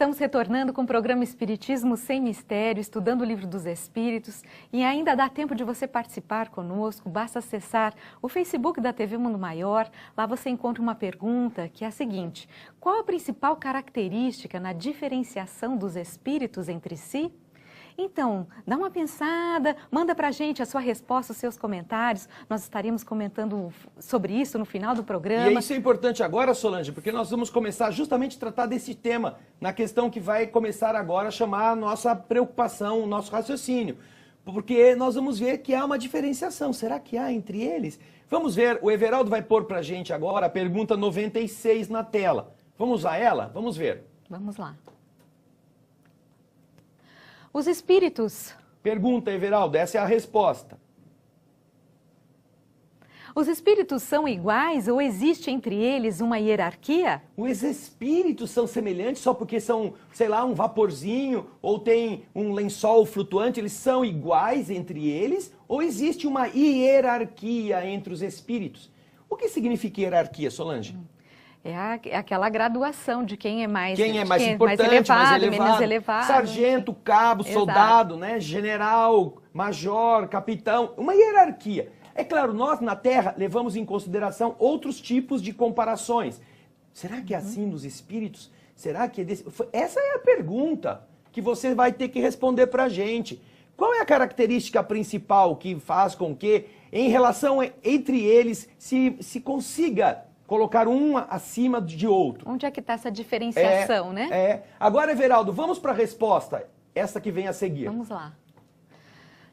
Estamos retornando com o programa Espiritismo Sem Mistério, estudando o Livro dos Espíritos, e ainda dá tempo de você participar conosco, basta acessar o Facebook da TV Mundo Maior. Lá você encontra uma pergunta que é a seguinte: qual a principal característica na diferenciação dos espíritos entre si? Então, dá uma pensada, manda pra gente a sua resposta, os seus comentários. Nós estaremos comentando sobre isso no final do programa. E isso é importante agora, Solange, porque nós vamos começar justamente a tratar desse tema, na questão que vai começar agora a chamar a nossa preocupação, o nosso raciocínio. Porque nós vamos ver que há uma diferenciação. Será que há entre eles? Vamos ver, o Everaldo vai pôr pra gente agora a pergunta 96 na tela. Vamos usar ela? Vamos ver. Vamos lá. Os espíritos... Pergunta, Everaldo, essa é a resposta. Os espíritos são iguais ou existe entre eles uma hierarquia? Os espíritos são semelhantes só porque são, sei lá, um vaporzinho ou tem um lençol flutuante, eles são iguais entre eles? Ou existe uma hierarquia entre os espíritos? O que significa hierarquia, Solange? É aquela graduação de quem é mais, importante, mais elevado, menos elevado. Sargento, cabo, Exato. Soldado, né? General, major, capitão. Uma hierarquia. É claro, nós na Terra levamos em consideração outros tipos de comparações. Será que é assim nos espíritos? Será que é desse... Essa é a pergunta que você vai ter que responder pra gente. Qual é a característica principal que faz com que, em relação entre eles, se consiga colocar um acima de outro? Onde é que está essa diferenciação, né? Agora, Everaldo, vamos para a resposta. Essa que vem a seguir. Vamos lá.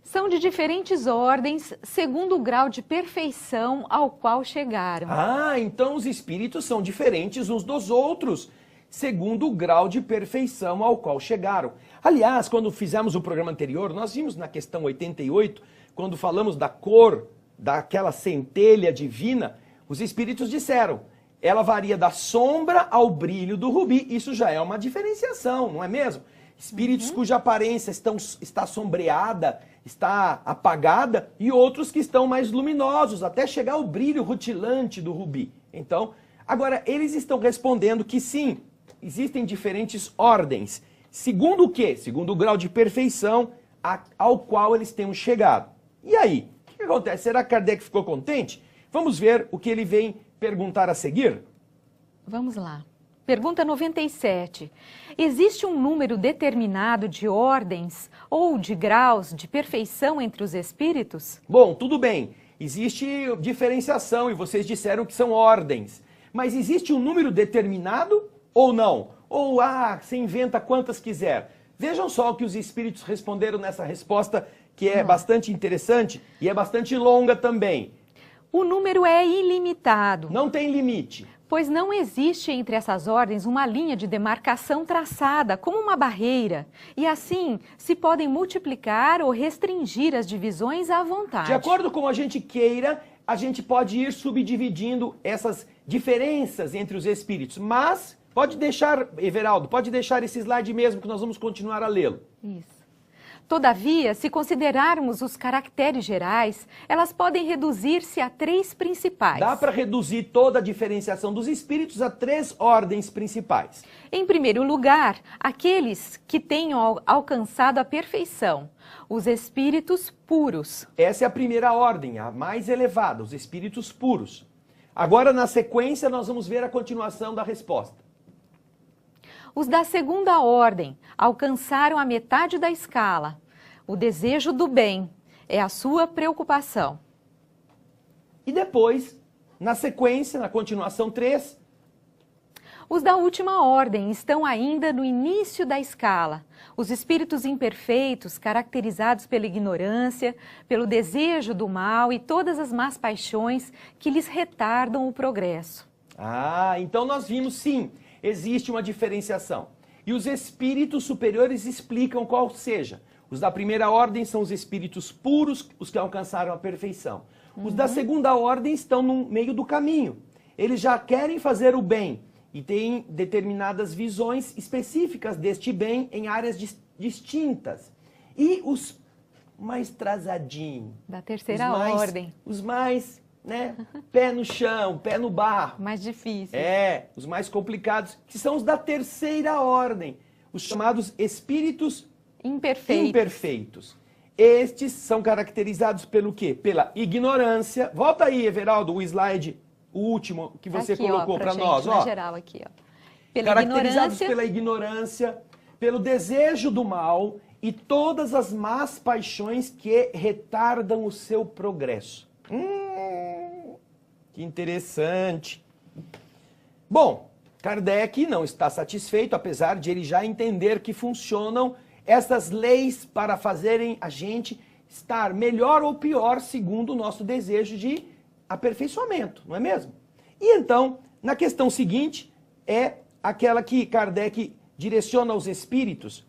São de diferentes ordens, segundo o grau de perfeição ao qual chegaram. Ah, então os espíritos são diferentes uns dos outros, segundo o grau de perfeição ao qual chegaram. Aliás, quando fizemos o programa anterior, nós vimos na questão 88, quando falamos da cor daquela centelha divina, os espíritos disseram, ela varia da sombra ao brilho do rubi. Isso já é uma diferenciação, não é mesmo? Espíritos cuja aparência está sombreada, está apagada, e outros que estão mais luminosos, até chegar ao brilho rutilante do rubi. Então, agora, eles estão respondendo que sim, existem diferentes ordens. Segundo o quê? Segundo o grau de perfeição ao qual eles tenham chegado. E aí, o que acontece? Será que Kardec ficou contente? Vamos ver o que ele vem perguntar a seguir? Vamos lá. Pergunta 97. Existe um número determinado de ordens ou de graus de perfeição entre os espíritos? Bom, tudo bem. Existe diferenciação e vocês disseram que são ordens. Mas existe um número determinado ou não? Ou, você inventa quantas quiser. Vejam só o que os espíritos responderam nessa resposta, que é bastante interessante e é bastante longa também. O número é ilimitado. Não tem limite. Pois não existe entre essas ordens uma linha de demarcação traçada, como uma barreira. E assim, se podem multiplicar ou restringir as divisões à vontade. De acordo com a gente queira, a gente pode ir subdividindo essas diferenças entre os espíritos. Mas, pode deixar, Everaldo, pode deixar esse slide mesmo que nós vamos continuar a lê-lo. Isso. Todavia, se considerarmos os caracteres gerais, elas podem reduzir-se a 3 principais. Dá para reduzir toda a diferenciação dos espíritos a 3 ordens principais. Em primeiro lugar, aqueles que tenham alcançado a perfeição, os espíritos puros. Essa é a primeira ordem, a mais elevada, os espíritos puros. Agora, na sequência, nós vamos ver a continuação da resposta. Os da segunda ordem alcançaram a metade da escala. O desejo do bem é a sua preocupação. E depois, na sequência, na continuação 3... Os da última ordem estão ainda no início da escala. Os espíritos imperfeitos, caracterizados pela ignorância, pelo desejo do mal e todas as más paixões que lhes retardam o progresso. Então nós vimos sim. Existe uma diferenciação. E os espíritos superiores explicam qual seja. Os da primeira ordem são os espíritos puros, os que alcançaram a perfeição. Os da segunda ordem estão no meio do caminho. Eles já querem fazer o bem e têm determinadas visões específicas deste bem em áreas distintas. E os mais atrasadinhos. Da terceira ordem. Os mais... pé no chão, pé no barro. Mais difícil. Os mais complicados, que são os da terceira ordem. os chamados espíritos Imperfeito. imperfeitos. Estes são caracterizados pelo quê? Pela ignorância. Volta aí, Everaldo, o slide, o último que você Aqui, colocou para gente, nós. na Ó. geral aqui, ó. Pela Caracterizados ignorância. pela ignorância, pelo desejo do mal e todas as más paixões que retardam o seu progresso. Que interessante. Bom, Kardec não está satisfeito, apesar de ele já entender que funcionam essas leis para fazerem a gente estar melhor ou pior segundo o nosso desejo de aperfeiçoamento, não é mesmo? E então, na questão seguinte, é aquela que Kardec direciona aos espíritos,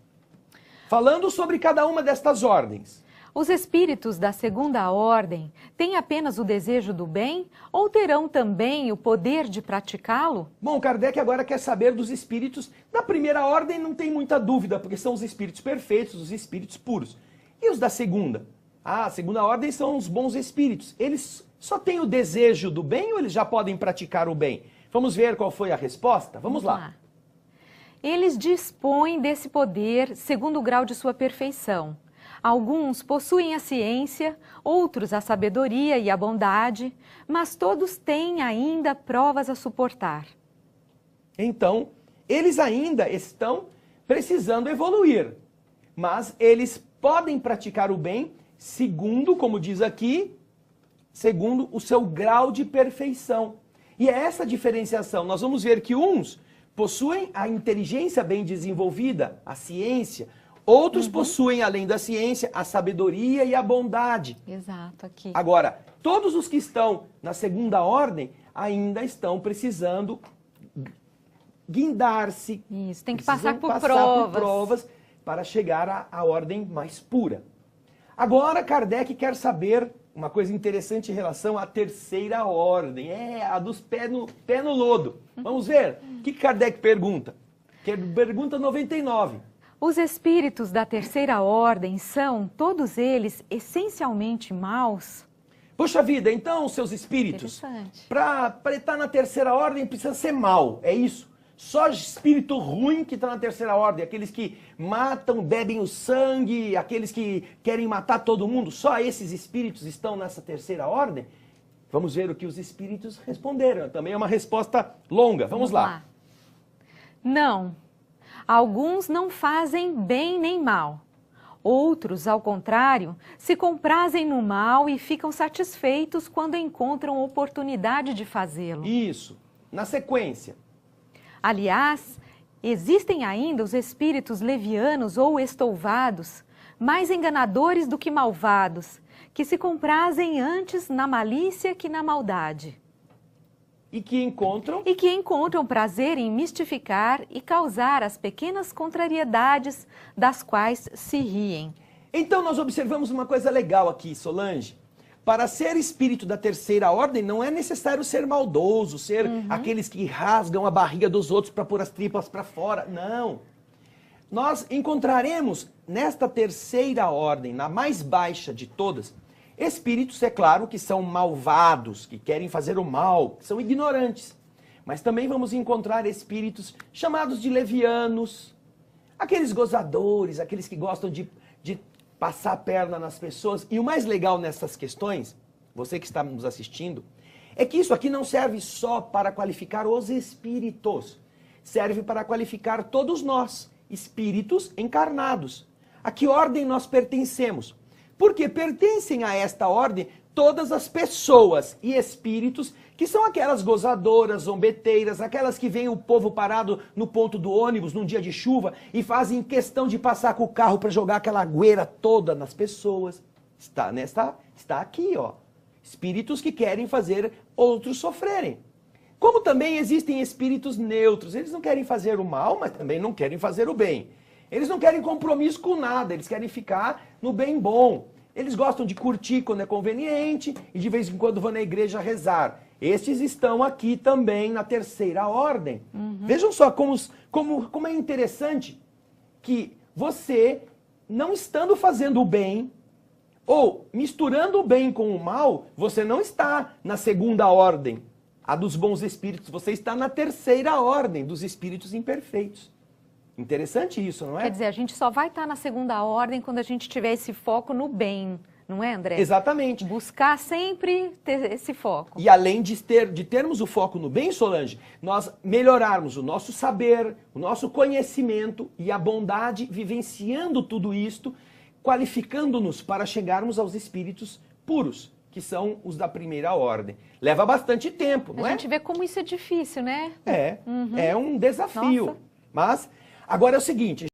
falando sobre cada uma destas ordens. Os espíritos da segunda ordem têm apenas o desejo do bem ou terão também o poder de praticá-lo? Bom, Kardec agora quer saber dos espíritos da primeira ordem, não tem muita dúvida, porque são os espíritos perfeitos, os espíritos puros. E os da segunda? A segunda ordem são os bons espíritos. Eles só têm o desejo do bem ou eles já podem praticar o bem? Vamos ver qual foi a resposta? Vamos lá. Eles dispõem desse poder segundo o grau de sua perfeição. Alguns possuem a ciência, outros a sabedoria e a bondade, mas todos têm ainda provas a suportar. Então, eles ainda estão precisando evoluir, mas eles podem praticar o bem segundo, como diz aqui, segundo o seu grau de perfeição. E é essa diferenciação. Nós vamos ver que uns possuem a inteligência bem desenvolvida, a ciência. Outros possuem, além da ciência, a sabedoria e a bondade. Exato, aqui. Agora, todos os que estão na segunda ordem ainda estão precisando guindar-se. Isso, tem que precisam passar por provas para chegar à ordem mais pura. Agora, Kardec quer saber uma coisa interessante em relação à terceira ordem. É, a dos pés no lodo. Vamos ver? O que Kardec pergunta? Pergunta 99. Os espíritos da terceira ordem são, todos eles, essencialmente maus? Puxa vida, então, seus espíritos, para estar na terceira ordem precisa ser mau, é isso? Só espírito ruim que está na terceira ordem, aqueles que matam, bebem o sangue, aqueles que querem matar todo mundo, só esses espíritos estão nessa terceira ordem? Vamos ver o que os espíritos responderam. Também é uma resposta longa. Vamos lá. Não. Alguns não fazem bem nem mal. Outros, ao contrário, se comprazem no mal e ficam satisfeitos quando encontram oportunidade de fazê-lo. Isso. Na sequência. Aliás, existem ainda os espíritos levianos ou estouvados, mais enganadores do que malvados, que se comprazem antes na malícia que na maldade. E que encontram prazer em mistificar e causar as pequenas contrariedades das quais se riem. Então nós observamos uma coisa legal aqui, Solange. Para ser espírito da terceira ordem, não é necessário ser maldoso, ser aqueles que rasgam a barriga dos outros para pôr as tripas para fora. Não. Nós encontraremos nesta terceira ordem, na mais baixa de todas, espíritos, é claro, que são malvados, que querem fazer o mal, que são ignorantes. Mas também vamos encontrar espíritos chamados de levianos, aqueles gozadores, aqueles que gostam de passar a perna nas pessoas. E o mais legal nessas questões, você que está nos assistindo, é que isso aqui não serve só para qualificar os espíritos, serve para qualificar todos nós, espíritos encarnados. A que ordem nós pertencemos? Porque pertencem a esta ordem todas as pessoas e espíritos que são aquelas gozadoras, zombeteiras, aquelas que veem o povo parado no ponto do ônibus num dia de chuva e fazem questão de passar com o carro para jogar aquela agueira toda nas pessoas. Está aqui, ó. Espíritos que querem fazer outros sofrerem. Como também existem espíritos neutros. Eles não querem fazer o mal, mas também não querem fazer o bem. Eles não querem compromisso com nada, eles querem ficar no bem bom. Eles gostam de curtir quando é conveniente e de vez em quando vão na igreja rezar. Estes estão aqui também na terceira ordem. Vejam só como é interessante que você, não estando fazendo o bem, ou misturando o bem com o mal, você não está na segunda ordem, a dos bons espíritos. Você está na terceira ordem, dos espíritos imperfeitos. Interessante isso, não é? Quer dizer, a gente só vai estar na segunda ordem quando a gente tiver esse foco no bem, não é, André? Exatamente. Buscar sempre ter esse foco. E além de termos o foco no bem, Solange, nós melhorarmos o nosso saber, o nosso conhecimento e a bondade, vivenciando tudo isto, qualificando-nos para chegarmos aos espíritos puros, que são os da primeira ordem. Leva bastante tempo, não é? A gente vê como isso é difícil, né? É um desafio. Nossa. Mas, agora é o seguinte...